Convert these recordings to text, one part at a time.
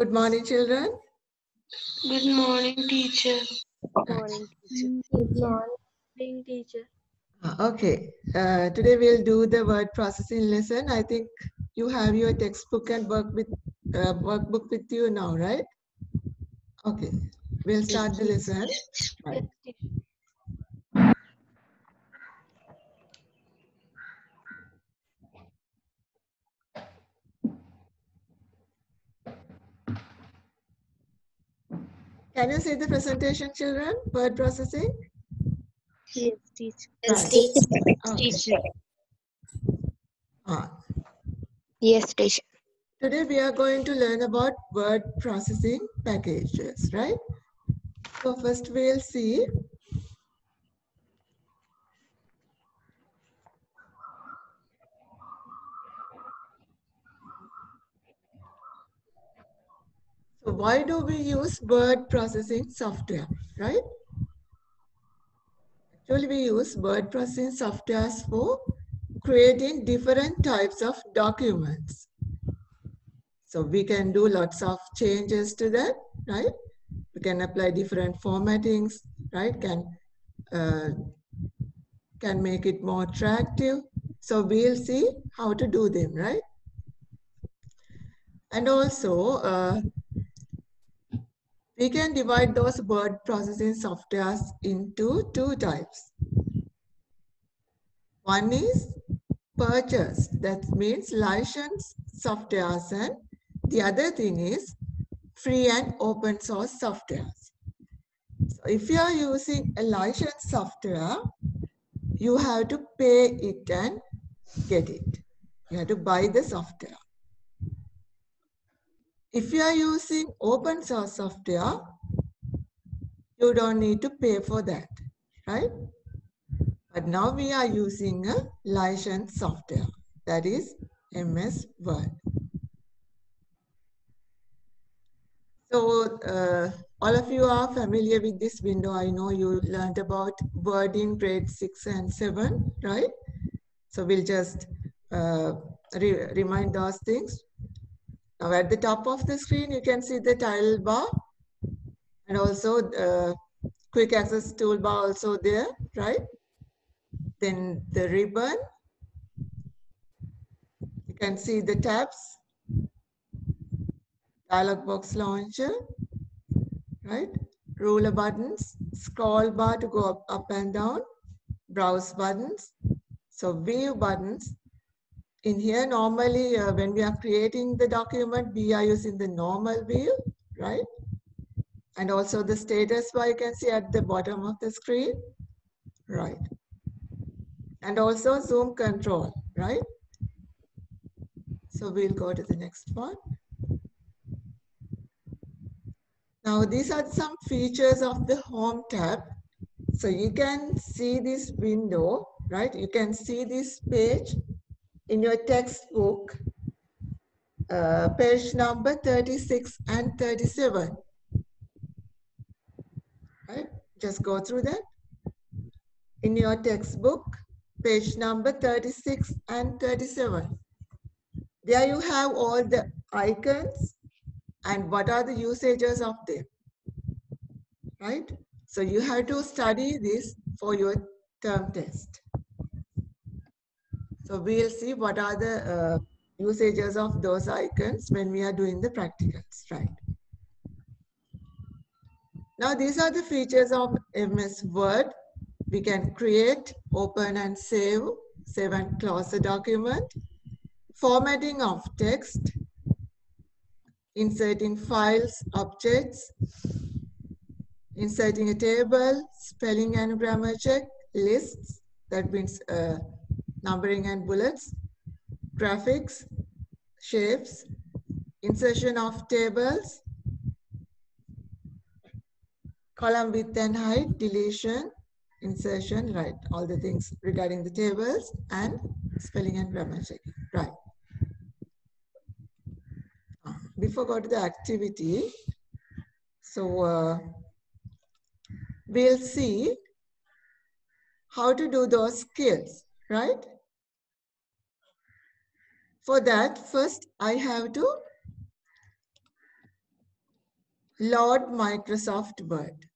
Good morning, children. Good morning, teacher. Good morning, teacher. Good morning, teacher. Okay, today we'll do the word processing lesson. I think you have your textbook and workbook with you now, right? Okay, we'll start the lesson. Right. Yes, teacher. Can you see the presentation, children? Word processing? Yes, teacher. Right. Okay. Yes, teacher. Today we are going to learn about word processing packages, right? So first we'll see so why do we use word processing software, right? Actually, we use word processing softwares for creating different types of documents. So we can do lots of changes to that, right? We can apply different formattings, right? Can make it more attractive. So we'll see how to do them, right? And also, we can divide those word processing softwares into two types. One is purchase, that means licensed softwares, and the other thing is free and open source softwares. So if you are using a licensed software, you have to pay it and get it. You have to buy the software. If you are using open source software, you don't need to pay for that, right? But now we are using a licensed software, that is MS Word. So all of you are familiar with this window. I know you learned about Word in grade 6 and 7, right? So we'll just remind those things. Now at the top of the screen, you can see the title bar and also quick access toolbar also there, right? Then the ribbon. You can see the tabs, dialog box launcher, right? Ruler buttons, scroll bar to go up and down, browse buttons. So view buttons. In here, normally when we are creating the document, we are using the normal view, right? And also the status bar you can see at the bottom of the screen, right? And also zoom control, right? So we'll go to the next one. Now these are some features of the Home tab. So you can see this window, right? You can see this page in your textbook, page number 36 and 37. Right? Just go through that. In your textbook, page number 36 and 37. There you have all the icons and what are the usages of them, right? So you have to study this for your term test. So we'll see what are the usages of those icons when we are doing the practicals, right? Now these are the features of MS Word. We can create, open and save and close a document, formatting of text, inserting files, objects, inserting a table, spelling and grammar check, lists, that means numbering and bullets, graphics, shapes, insertion of tables, column width and height, deletion, insertion, right, all the things regarding the tables and spelling and grammar check, right. Before go to the activity, so we'll see how to do those skills, right? For that, first I have to load Microsoft Word.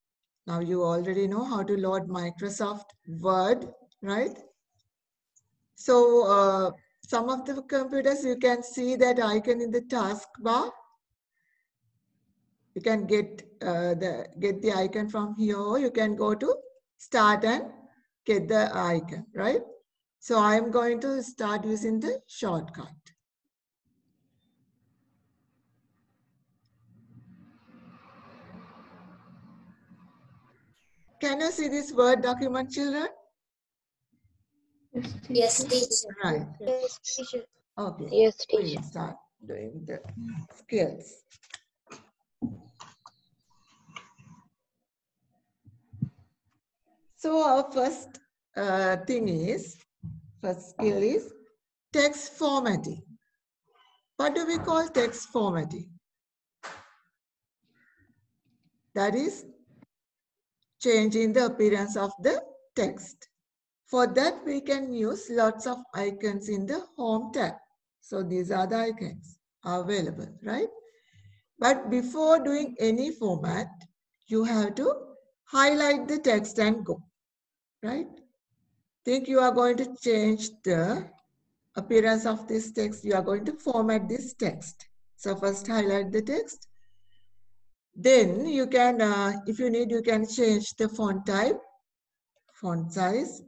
Now you already know how to load Microsoft Word, right? So some of the computers, you can see that icon in the taskbar. You can get the icon from here. You can go to start and get the icon, right? So I'm going to start using the shortcut. Can you see this Word document, children? Yes, teacher. Right. Yes, teacher. Okay. Yes, We'll teacher. start doing the skills. So our first first skill is text formatting. What do we call text formatting? That is changing the appearance of the text. For that, we can use lots of icons in the home tab. So these are the icons available, right? But before doing any format, you have to highlight the text and go, right? Think you are going to change the appearance of this text. You are going to format this text. So first highlight the text. Then you can, if you need, you can change the font type, font size,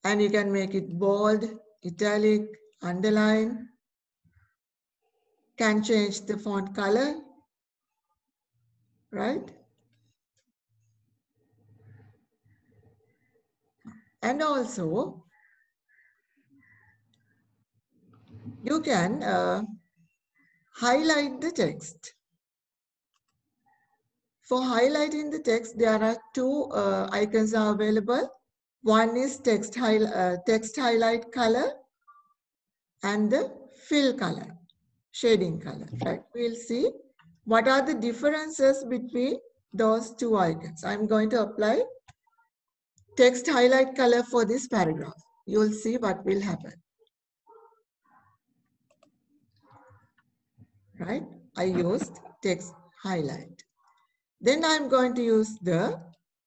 and you can make it bold, italic, underline, can change the font color, right? And also, you can highlight the text. For highlighting the text, there are two icons are available. One is text highlight color and the fill color, shading color, right? We'll see what are the differences between those two icons. I'm going to apply text highlight color for this paragraph. You'll see what will happen. Right? I used text highlight. Then I'm going to use the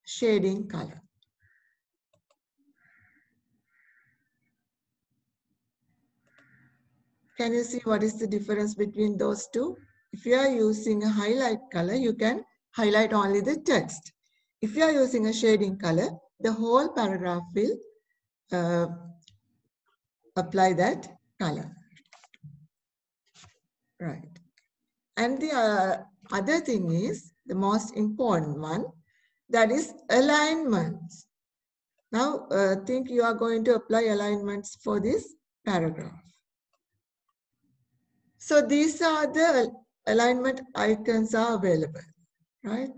shading color. Can you see what is the difference between those two? If you are using a highlight color, you can highlight only the text. If you are using a shading color, the whole paragraph will apply that color. Right. And the other thing is, the most important one, that is alignments. Now, think you are going to apply alignments for this paragraph. So these are the alignment icons are available, right?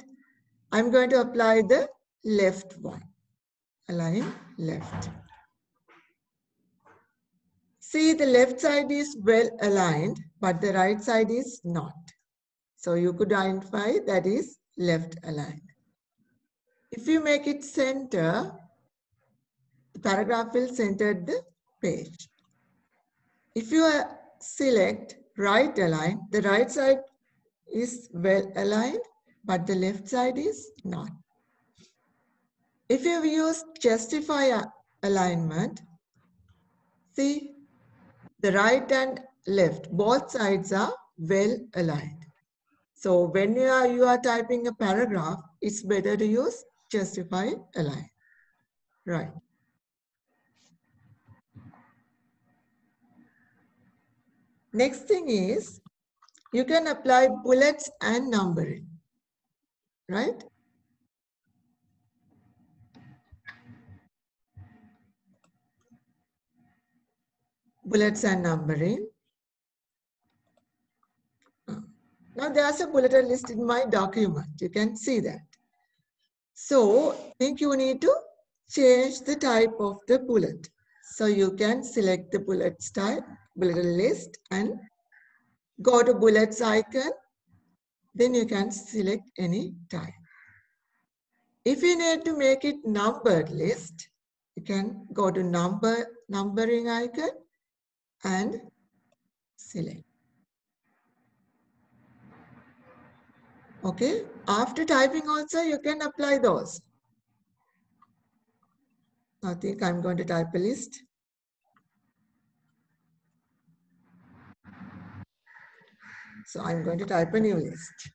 I'm going to apply the left one, align left. See, the left side is well aligned, but the right side is not. So you could identify that is left aligned. If you make it center, the paragraph will center the page. If you select right align, the right side is well aligned, but the left side is not. If you use justify alignment, see the right and left, both sides are well aligned. So when you are typing a paragraph, it's better to use justify align. Right. Next thing is, you can apply bullets and numbering, right? Bullets and numbering. Now there's a bulleted list in my document. You can see that. So I think you need to change the type of the bullet. So you can select the bullet style, bulleted list, and go to bullets icon. Then you can select any type. If you need to make it numbered list, you can go to numbering icon and select. Okay, after typing also you can apply those. I think I'm going to type a list. So I'm going to type a new list.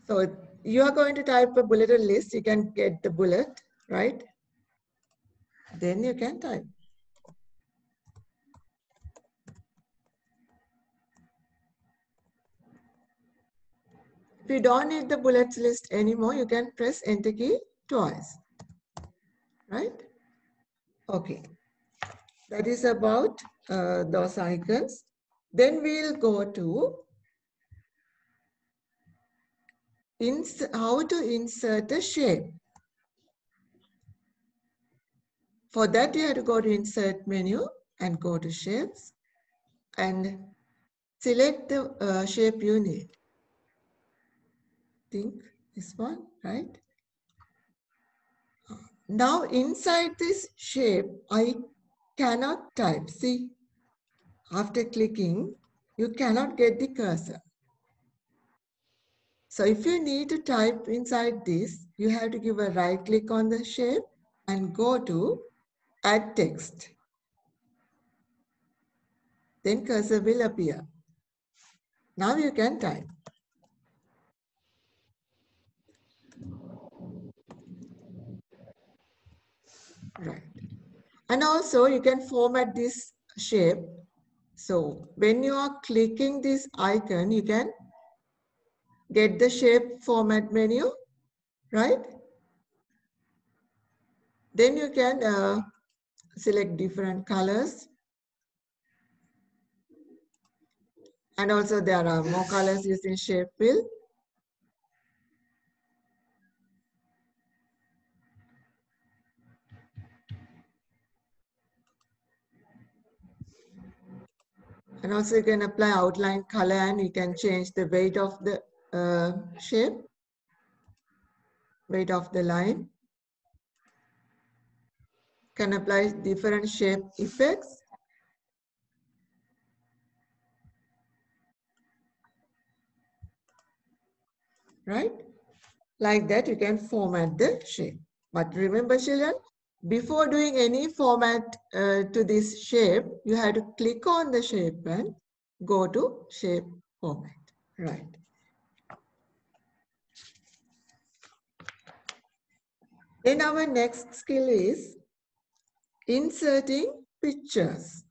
So you are going to type a bulleted list. You can get the bullet, right? Then you can type. If you don't need the bullets list anymore, you can press enter key twice, right? Okay, that is about those icons. Then we'll go to how to insert a shape. For that, you have to go to insert menu and go to shapes and select the shape you need. Think this one, right? Now inside this shape, I cannot type. See, after clicking, you cannot get the cursor. So if you need to type inside this, you have to give a right click on the shape and go to add text. Then cursor will appear. Now you can type. Right. And also you can format this shape. So when you are clicking this icon, you can get the shape format menu, right? Then you can select different colors. And also there are more colors using shape fill. And also you can apply outline color and you can change the weight of the shape, weight of the line. Can apply different shape effects. Right? Like that you can format the shape. But remember children, before doing any format to this shape, you have to click on the shape and go to shape format. Right. Then our next skill is inserting pictures.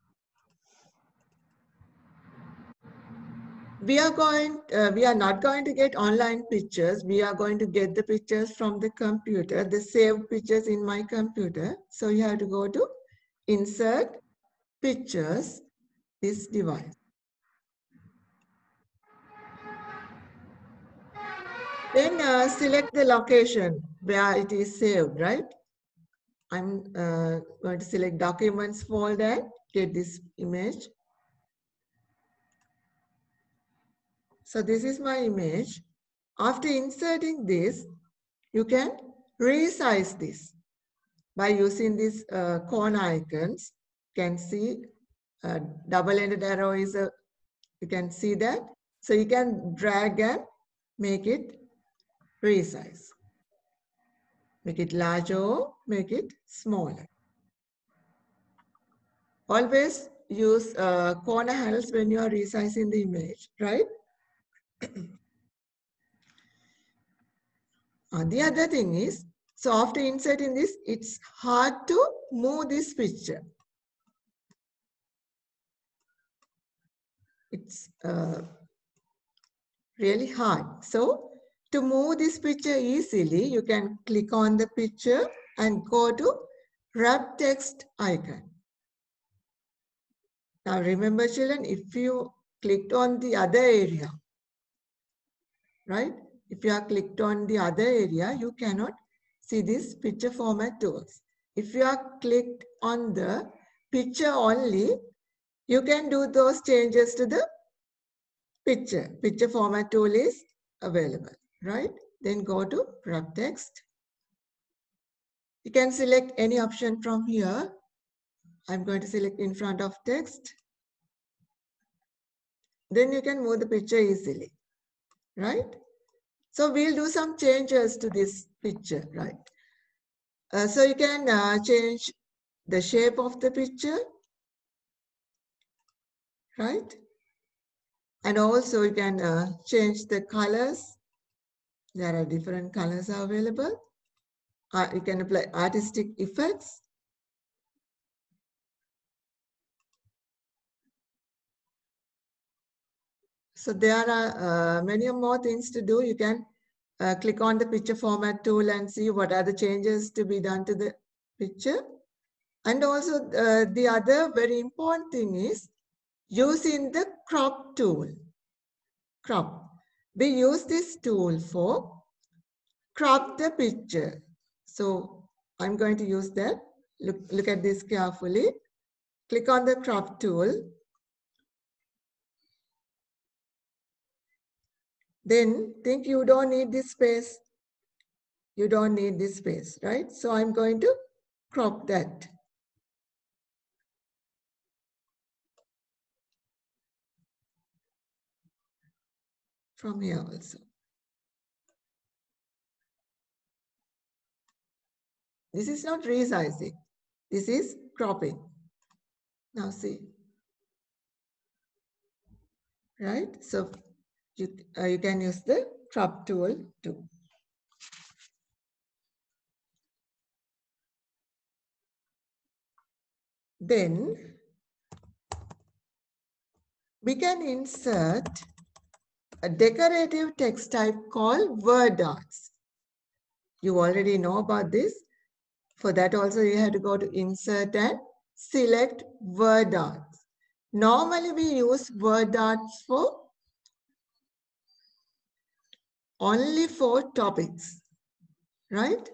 We are not going to get online pictures. We are going to get the pictures from the computer, the saved pictures in my computer. So you have to go to insert pictures, this device. Then select the location where it is saved, right? I'm going to select documents folder and get this image. So this is my image. After inserting this, you can resize this by using these corner icons. You can see double-ended arrow is you can see that. So you can drag and make it resize. Make it larger or make it smaller. Always use corner handles when you are resizing the image, right? The other thing is, so after inserting this, it's hard to move this picture. It's really hard. So to move this picture easily, you can click on the picture and go to wrap text icon. Now remember children, if you clicked on the other area, right? If you are clicked on the other area, you cannot see this picture format tools. If you are clicked on the picture only, you can do those changes to the picture. Picture format tool is available, right? Then go to wrap text. You can select any option from here. I'm going to select in front of text. Then you can move the picture easily, right? So we'll do some changes to this picture, right? So you can change the shape of the picture, right? And also you can change the colors. There are different colors available. You can apply artistic effects. So there are many more things to do. You can click on the picture format tool and see what are the changes to be done to the picture. And also the other very important thing is using the crop tool. Crop. We use this tool for crop the picture. So I'm going to use that. Look at this carefully. Click on the crop tool. Then think you don't need this space. You don't need this space, right? So I'm going to crop that. From here also. This is not resizing. This is cropping. Now see. Right? So you can use the crop tool too. Then we can insert a decorative text type called word arts. You already know about this. For that also you have to go to insert and select word arts. Normally we use word arts for only for topics, right?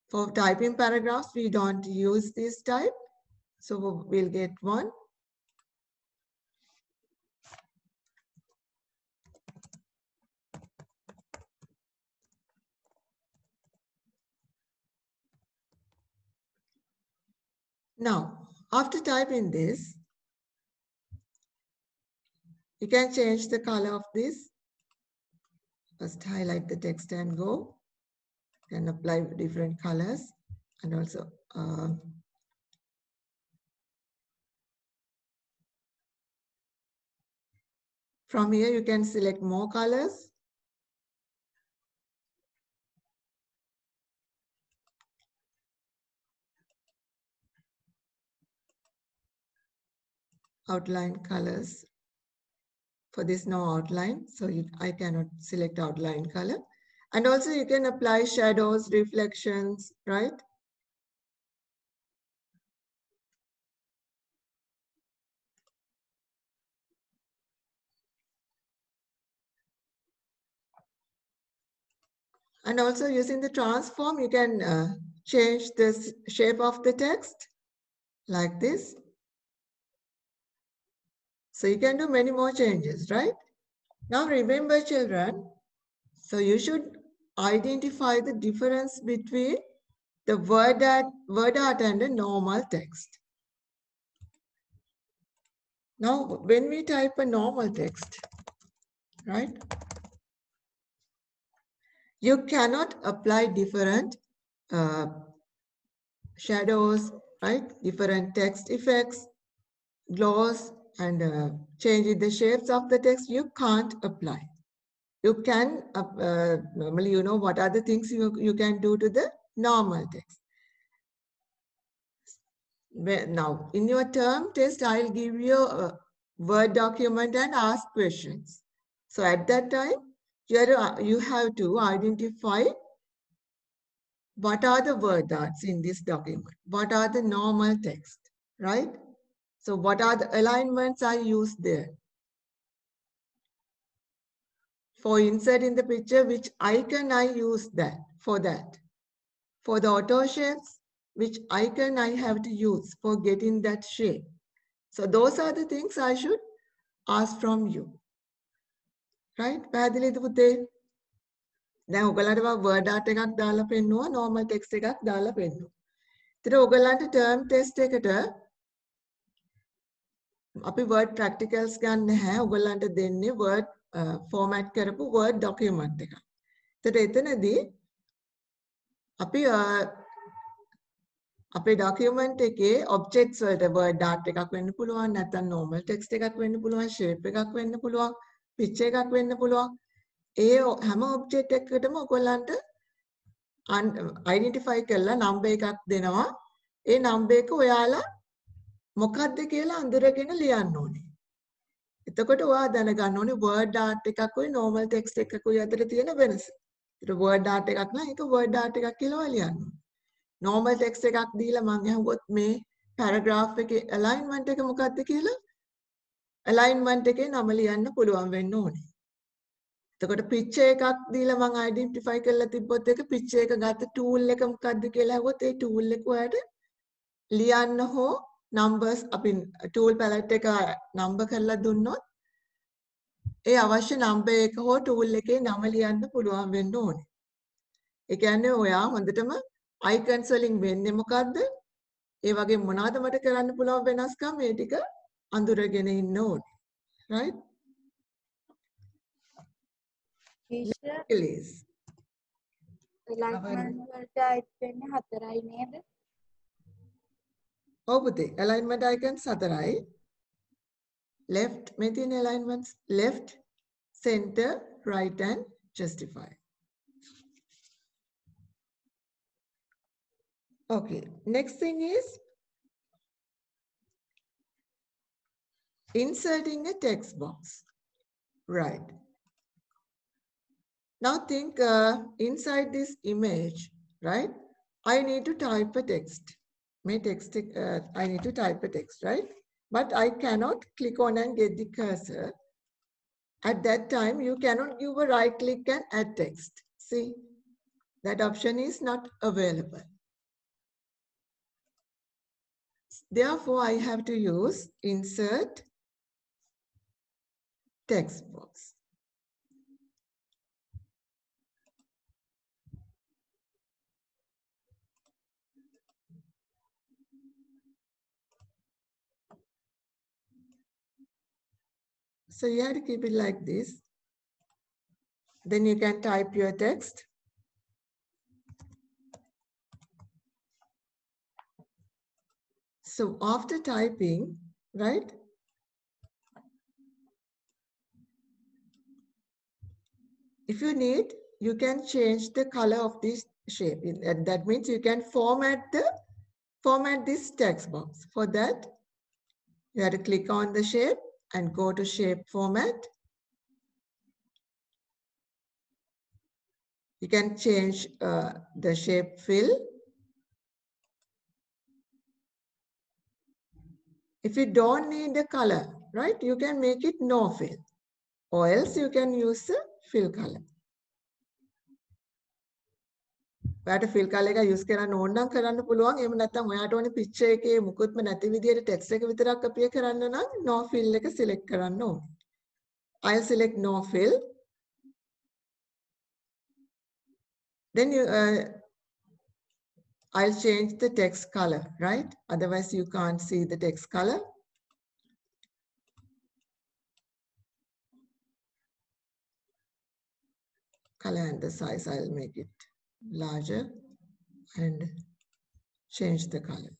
For typing paragraphs, we don't use this type. So we'll get one. Now, after typing this, you can change the color of this. First highlight the text and go. You can apply different colors and also from here you can select more colors. Outline colors. For this, no outline, so I cannot select outline color. And also you can apply shadows, reflections, right? And also using the transform, you can change the shape of the text like this. So you can do many more changes, right? Now remember children, so you should identify the difference between the word art and the normal text. Now, when we type a normal text, right, you cannot apply different shadows, right, different text effects, gloss, and changing the shapes of the text. You can't apply. You can, normally you know what are the things you can do to the normal text. Now, in your term test, I'll give you a Word document and ask questions. So at that time, you have to identify what are the word arts in this document, what are the normal text, right? So what are the alignments I use there? For inserting the picture, which icon I use for that? For the auto shapes, which icon I have to use for getting that shape? So those are the things I should ask from you. Right? පැහැදිලිද පුතේ? දැන් ඔයගලන්ට මම word art එකක් දාලා පෙන්නුවා, normal text එකක් දාලා පෙන්නුවා. ඒතර ඔයගලන්ට term test එකට අපි word practicals ගන්න නැහැ. ඔයගලන්ට දෙන්නේ word format කරපු word document එකක්. ඒතර එතනදී අපි අපේ document එකේ objects වලට word art එකක් වෙන්න පුළුවන්, නැත්නම් normal text එකක් වෙන්න පුළුවන්, shape එකක් වෙන්න පුළුවන්, picture එකක් වෙන්න පුළුවන්. ඒ හැම object එකකටම ඔයගලන්ට identify කරලා number එකක් දෙනවා. ඒ number එක ඔයාලා මොකක්ද කියලා අඳුරගෙන ලියන්න ඕනේ. එතකොට ඔයා දැනගන්න ඕනේ word art එකකුයි normal text එකකුයි අතර තියෙන වෙනස. ඒතර word art එකක් නම් ඒක word art එකක් කියලා ලියන්න ඕනේ. normal text එකක් දීලා මම අහුවොත් මේ paragraph එකේ alignment එක මොකක්ද කියලා alignment එකේ නම ලියන්න පුළුවන් වෙන්න ඕනේ. එතකොට picture එකක් දීලා මම identify කරලා තිබ්බොත් ඒක picture එක ගත්ත tool එක මොකක්ද කියලා අහුවොත් ඒ tool එක ඔයාලට ලියන්න හෝ numbers අපි tool palette එක number කරලා දුන්නොත් ඒ අවශ්‍ය number එක හෝ tool එකේ නම ලියන්න පුළුවන් වෙන්න ඕනේ. ඒ කියන්නේ ඔයා හොඳටම icons වලින් වෙන්නේ මොකද්ද? ඒ වගේ මොනවාද මට කරන්න පුළුවන් වෙනස්කම් මේ ටික අඳුරගෙන ඉන්න ඕනේ. right? Teacher, Please. alignment වලට අයිති වෙන්නේ 4යි නේද? ඔව් පුතේ alignment icons 4යි. left මේ තියෙන alignments left, center, right and justify. Okay, next thing is inserting a text box. Right. Now think inside this image, right? I need to type a text. I need to type a text, right? But I cannot click on and get the cursor. At that time, you cannot give a right click and add text. See, that option is not available. Therefore, I have to use insert text box. So you have to keep it like this. Then you can type your text. So after typing, right? If you need, you can change the color of this shape. That means you can format this text box. For that, you have to click on the shape and go to shape format. You can change the shape fill. If you don't need the color, right, you can make it no fill, or else you can use the fill color. ඔයාට fill color එක use කරන්න ඕන නම් කරන්න පුළුවන්. එහෙම නැත්නම් ඔයාට ඕනේ picture එකේ මුකුත්ම නැති විදියට text එක විතරක් copy කරන්න නම් no fill එක select කරන්න ඕනේ. I'll select no fill. Then I'll change the text color, right? Otherwise you can't see the text color. Color and the size, I'll make it larger and change the color.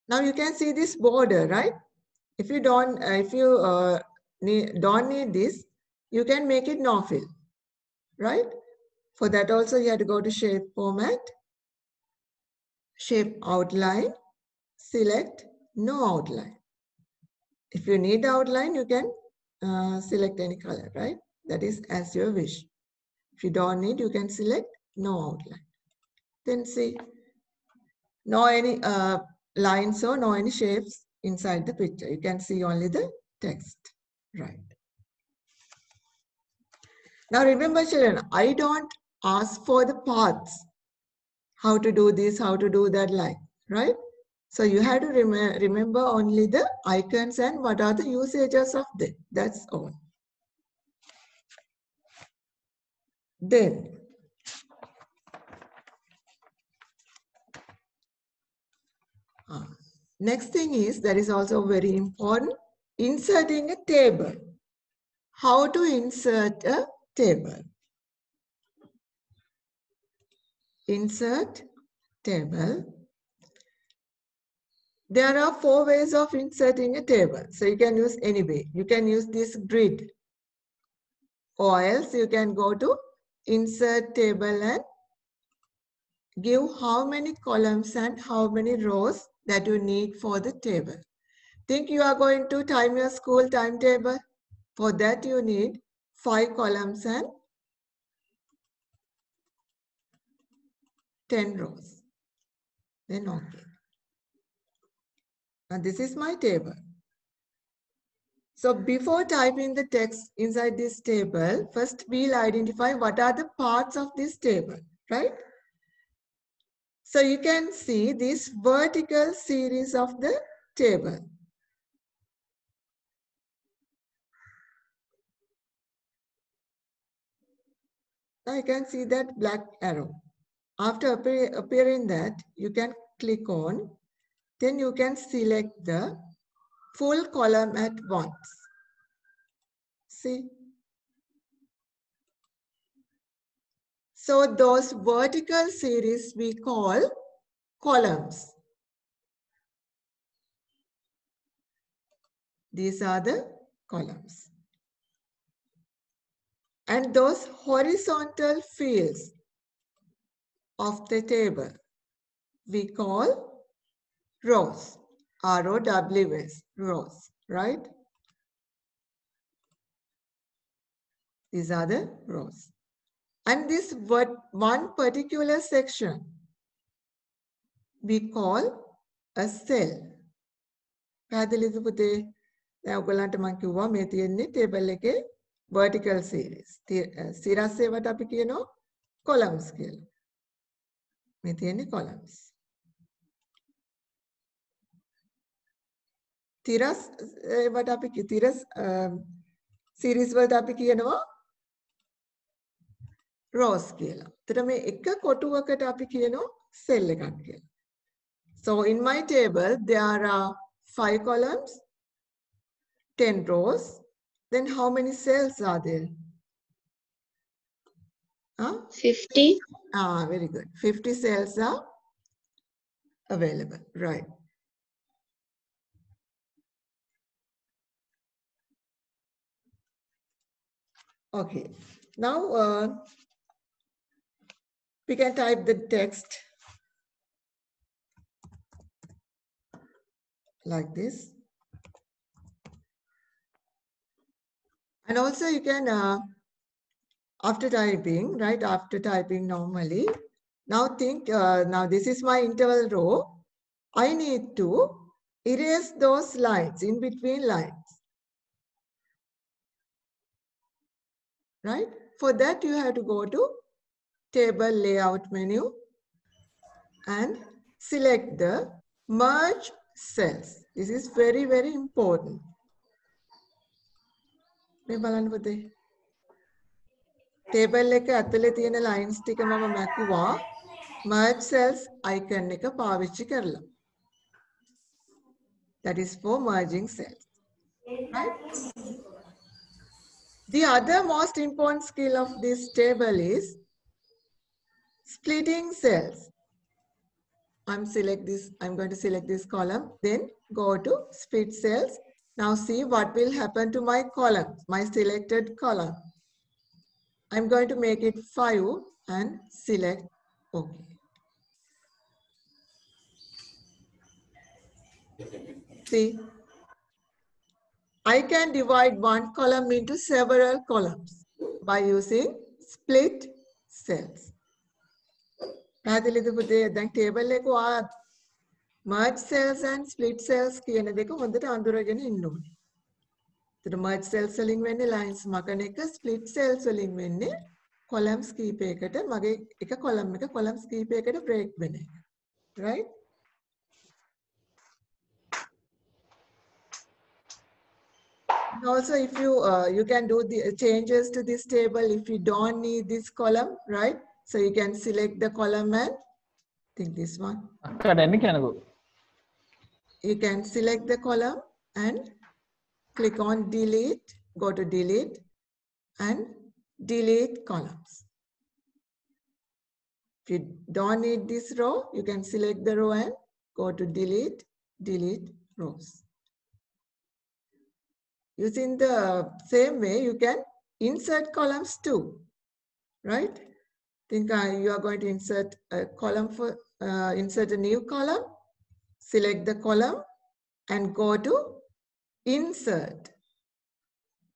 Now you can see this border, right? If you don't need this, you can make it no fill, right? For that also you have to go to shape format, shape outline, select no outline. If you need outline, you can select any color, right? That is as your wish. If you don't need, you can select no outline. Then see, no any lines or no any shapes inside the picture. You can see only the text, right? Now remember children, I don't ask for the paths, how to do this, how to do that, like, right? So you have to remember only the icons and what are the usages of them. That's all. Then, next thing is, that is also very important, inserting a table. How to insert a table? Insert table. There are 4 ways of inserting a table. So you can use any way. You can use this grid, or else you can go to insert table and give how many columns and how many rows that you need for the table. Think you are going to time your school timetable. For that you need 5 columns and 10 rows. Then okay. Now this is my table. So before typing the text inside this table, first we'll identify what are the parts of this table, right? So you can see this vertical series of the table. Now you can see that black arrow. After appearing that, you can click on, then you can select the full column at once. See? So those vertical series we call columns. These are the columns. And those horizontal fields of the table we call rows. R-O-W-S, rows, right? These are the rows. And this one particular section we call a cell. පැහැදිලිද පුතේ? දැන් ඔයගලන්ට මම කිව්වා මේ තියෙන්නේ table එකේ vertical series. සිරස් ඒවට අපි කියනවා columns කියලා. මේ තියෙන්නේ columns. තිරස් ඒවට අපි තිරස් series වලට අපි කියනවා rows කියලා. එතකොට මේ එක කොටුවකට අපි කියනවා cell එකක් කියලා. So in my table there are 5 columns, 10 rows. Then how many cells are there? 50. Very good. 50 cells are available, right? Okay. Now we can type the text like this. And also you can, after typing, right, after typing normally, now think, now this is my interval row. I need to erase those lines, in between lines. Right? For that you have to go to table layout menu and select the merge cells. This is very, very important. මේ බලන්න පුතේ. Table එක ඇතුලේ තියෙන lines ටික මම මැකුවා merge cells icon එක පාවිච්චි කරලා. That is for merging cells. Right? The other most important skill of this table is splitting cells. I'm going to select this column, then go to split cells. Now see what will happen to my column, my selected column. I'm going to make it 5 and select OK. See, I can divide one column into several columns by using split cells. පැහැදිලිද පුතේ? දැන් table එක merge cells and split cells කියන දෙක හොඳට අඳුරගෙන ඉන්න ඕනේ. ඒතර merge cells වලින් වෙන්නේ lines මකන එක, split cells වලින් වෙන්නේ columns කීපයකට මගේ එක column එක columns කීපයකට break වෙන එක. Right? Also, if you can do the changes to this table if you don't need this column, right? So you can select the column and think this one. You can select the column and click on delete, go to delete and delete columns. If you don't need this row, you can select the row and go to delete, delete rows. Using the same way, you can insert columns too, right? Think you are going to insert a column for, insert a new column, select the column and go to insert.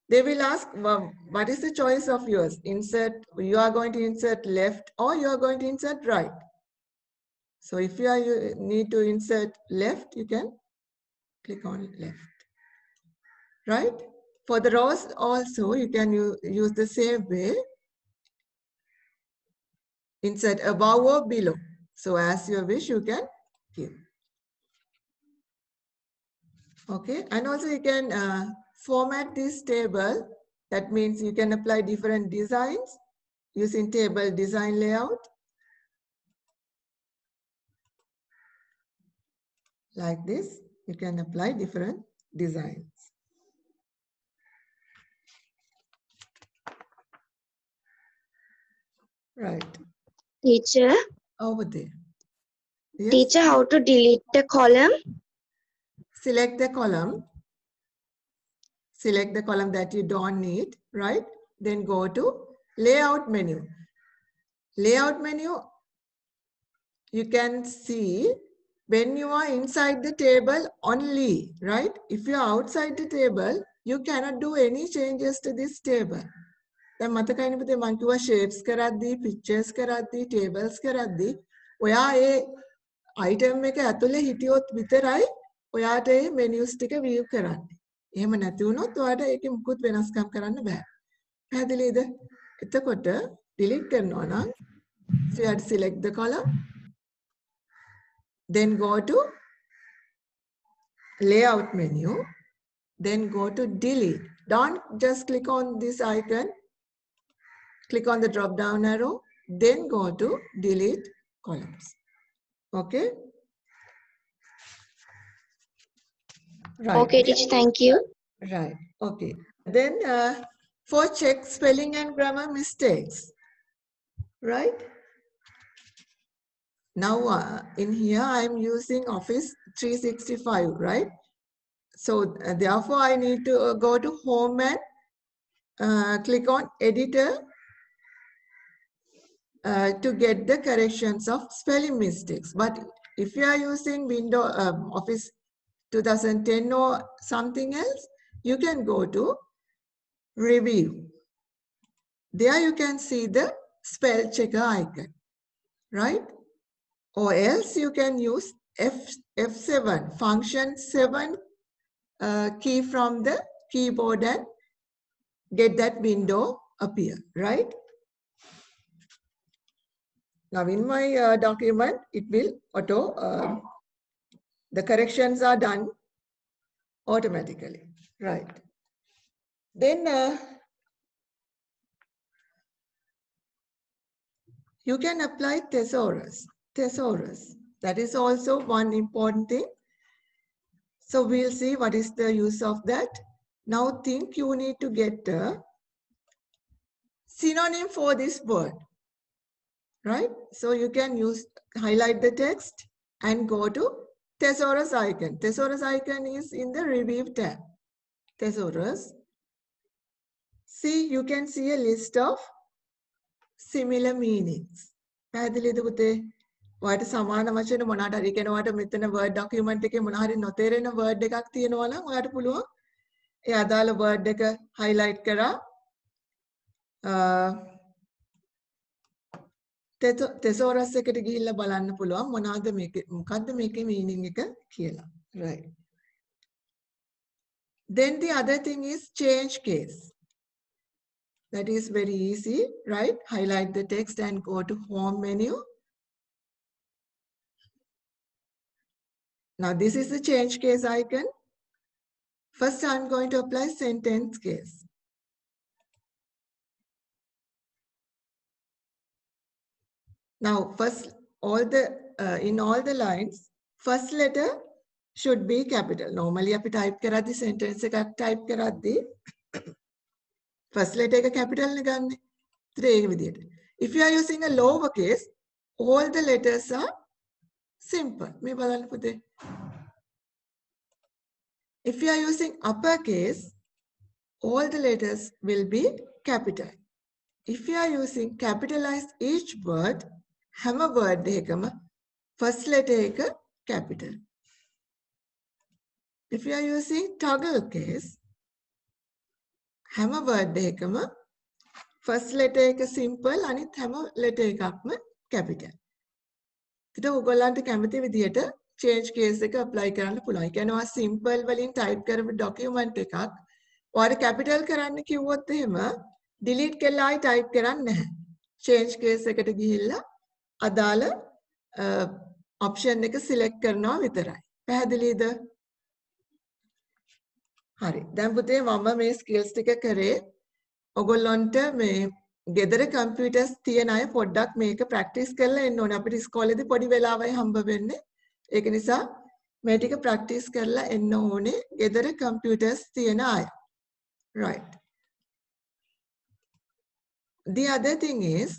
They will ask, well, what is the choice of yours? Insert, you are going to insert left or you are going to insert right. So if you need to insert left, you can click on left. Right? For the rows also, you can use the same way. Insert above or below. So as you wish, you can give. Okay, and also you can format this table. That means you can apply different designs using table design layout. Like this, you can apply different designs. Right. Teacher. Over there. Yes. Teacher, how to delete the column? Select the column. Select the column that you don't need, right? Then go to layout menu. Layout menu, you can see when you are inside the table only, right? If you are outside the table, you cannot do any changes to this table. දැන් මතකයිනේ පුතේ මං කිව්වා shapes කරද්දී pictures කරද්දී tables කරද්දී ඔයා ඒ item එක ඇතුලේ හිටියොත් විතරයි ඔයාට මේ menus ටික view කරන්නේ. එහෙම නැති වුණොත් ඔයාට ඒකේ මුකුත් වෙනස්කම් කරන්න බෑ. පැහැදිලිද? එතකොට delete කරනවා නම් so you have to select the column, then go to layout menu, then go to delete. Don't just click on this icon. Click on the drop down arrow, then go to delete columns. Okay? Right. Okay, teacher, thank you. Right. Okay. Then for check spelling and grammar mistakes. Right? Now in here I am using Office 365, right? So therefore I need to go to home and click on editor to get the corrections of spelling mistakes. But if you are using Windows Office 2010 or something else, you can go to review. There you can see the spell checker icon, right? Or else you can use F7, function 7 key from the keyboard and get that window appear, right? Now in my document, it will auto, the corrections are done automatically, right? Then you can apply thesaurus. Thesaurus, that is also one important thing. So we'll see what is the use of that. Now think you need to get a synonym for this word. Right? So you can highlight the text and go to thesaurus icon. Thesaurus icon is in the review tab. Thesaurus. See, you can see a list of similar meanings. පැහැදිලිද පුතේ? ඔයාලට සමාන වචන මොනවාට හරි කියන ඔයාලට මෙතන word document එකේ මොනවා හරි නොතේරෙන word එකක් තියෙනවා නම් ඔයාලට පුළුවන් ඒ අදාළ word එක highlight කරා thesaurus එකට ගිහිල්ලා බලන්න පුළුවන් මොනවාද මේකේ මොකද්ද මේකේ meaning එක කියලා. Right. Then the other thing is change case. That is very easy, right? Highlight the text and go to home menu. Now this is the change case icon. First I'm going to apply sentence case. Now first in all the lines first letter should be capital. Normally අපි type කරද්දි sentence එකක් type කරද්දි first letter එක capital නේ ගන්නෙ. ඒක විදියට. If you are using a lower case, all the letters are simple. මේ බලන්න පුතේ. If you are using upper case, all the letters will be capital. If you are using capitalized each word, හැම word එකම first letter එක capital. If you are using toggle case, හැම word එකම first letter එක simple අනිත් හැම letter එකක්ම capital. ඒකට ඔයගොල්ලන්ට කැමති විදිහට change case එක apply කරන්න පුළුවන්. ඒ කියන්නේ ඔයා simple වලින් type කරපු document එකක් ඔයාට capital කරන්න කිව්වොත් එහෙම delete කරලා ආයි type කරන්නේ නැහැ. change case එකට ගිහිල්ලා අදාළ option එක select කරනවා විතරයි. පැහැදිලිද? හරි. දැන් පුතේ මම මේ skills ටික කරේ ඔයගොල්ලන්ට මේ ගෙදර computers තියන අය පොඩ්ඩක් මේක practice කරලා එන්න ඕනේ. අපිට ඉස්කෝලේදී පොඩි වෙලාවයි හම්බ වෙන්නේ. ඒක නිසා මේ ටික practice කරලා එන්න ඕනේ ගෙදර computers තියන අය. Right. The other thing is,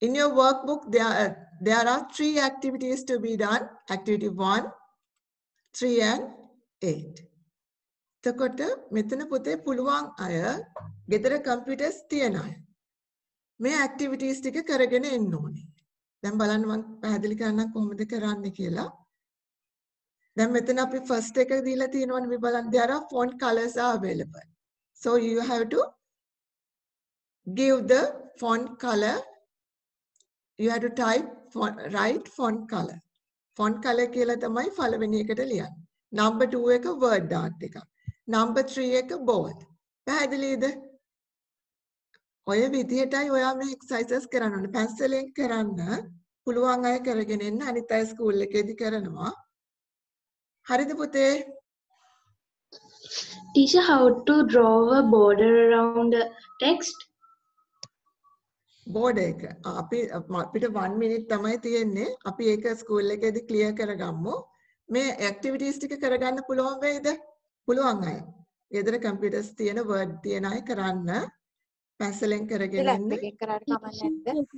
in your workbook, there are 3 activities to be done. Activity 1, 3 and 8. එතකොට මෙතන පුතේ පුළුවන් අය ගෙදර computers තියන අය මේ activities ටික කරගෙන එන්න ඕනේ. දැන් බලන්න මම පැහැදිලි කරන්නම් කොහොමද කරන්නේ කියලා. දැන් මෙතන අපි first එක දීලා තියෙනවනේ මේ බලන්න there are font colors are available. So you have to give the font color. You have to type write font color. Font color කියලා තමයි පළවෙනි එකට ලියන්නේ. Number 2 එක word art එකක්. Number 3 එක bold. පැහැදිලිද? ඔය විදිහටයි ඔයා මේ exercises කරන්න ඕනේ. pencilෙන් කරන්න පුළුවන් අය කරගෙන එන්න අනිත් අය ස්කූල් එකේදී කරනවා. හරිද පුතේ? Teacher, how to draw a border around the text? border එක අපිට 1 minute තමයි තියෙන්නේ. අපි ඒක ස්කූල් එකේදී clear කරගමු. මේ activities ටික කරගන්න පුළුවන් වේද? පුළුවන් අය. ගෙදර computers තියෙන word තියෙන අය කරන්න. pencilෙන් කරගෙන එන්න. එකෙන් කරාට කමක් නැද්ද?